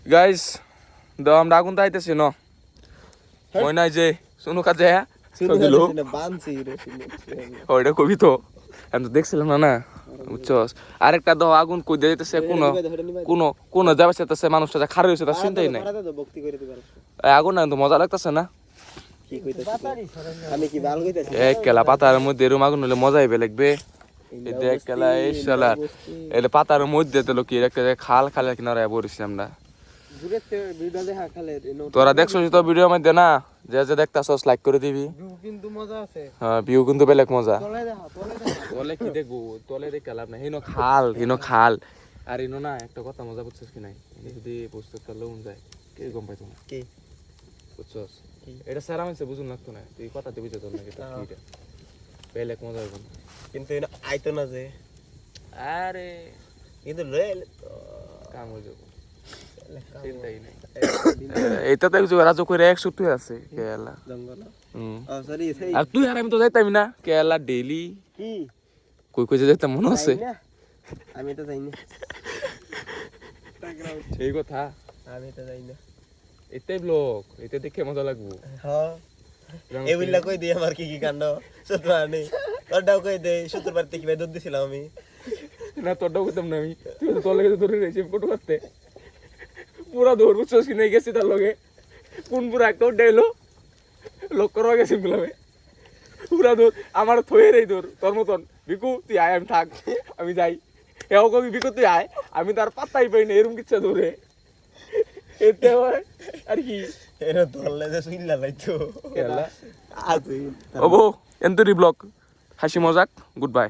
guys দাও আমরা আগুন তো আইতেছি ন ওই নাই যে শুনু কাজে দিল ওইটা কবি তো আমি তো দেখছিলাম না বুঝছস আরেকটা দাও আগুন কই দিতেছে কোন যাবে সেটাছে মানুষটা খারাপ হয়েছে তার চিন্তাই নাই আগুন না তো মজা লাগতেছে না এক কেলা পাতার মধ্যে এরম আগুন হলে মজাই লাগবে দেখ কেলা এই শালা এটা পাতার মধ্যে তো লোক একটা খাল খালের কিনারে বসেছি আমরা তোরা দেখছিস তো ভিডিওর মধ্যে না যে যে দেখতাছস লাইক করে দিবি কিন্তু মজা আছে হ্যাঁ ভিউ কিন্তু বেলেগ মজা তলে দেখা তলে কি দেখবো তলে দেখে লাভ নাই হিনো খাল আর ইনো না একটা কথা মজা বুঝছিস কি নাই যদি বস্তু করলে যায় কে গম পাইতো না কে বুঝছস এটা সারা মানুষ বুঝুন লাগতো না তুই কথাতে বুঝে তোর না এটা কি বেলেগ মজা হইব কিন্তু এটা আইতো না যে আরে কিন্তু লয়ে কাম হয়ে যাবো চিন্তাই নাই এটা তো রাজু করে 100 আছে কেলা জঙ্গল সরি আর তুই আর আমি তো যাইতাম না কেলা ডেইলি কি কই যাইতাম মনে আছে আমি তো যাই না সেই কথা আমি তো যাই না এটাই ব্লগ এটা দেখে মজা লাগবো হ্যাঁ এগুলা কই দিই আমার কি কাণ্ড শুক্রবার নেই তোরটাও কই দে শুক্রবার থেকে বেদ দিছিলাম আমি না তোরটাও করতাম না আমি তুই তো তোর লেগে ধরে রেখেছি ফটো করতে পুরা দৌড় বুঝছস কি গেছি তার লগে কোন পুরা একটা উঠে লোক করা গেছি বলবে পুরা দৌড় আমার থয়ে রে দৌড় তোর মতন বিকু তুই আয় আমি থাক আমি যাই এও কবি বিকু তুই আয় আমি তার পাত্তাই পাই না এরকম কিচ্ছা দৌড়ে এতে হয় আর কি এরা ধরলে যে শুইলা লাইতো খেলা আজ ওবো এন্টরি ব্লগ হাসি মজাক গুড বাই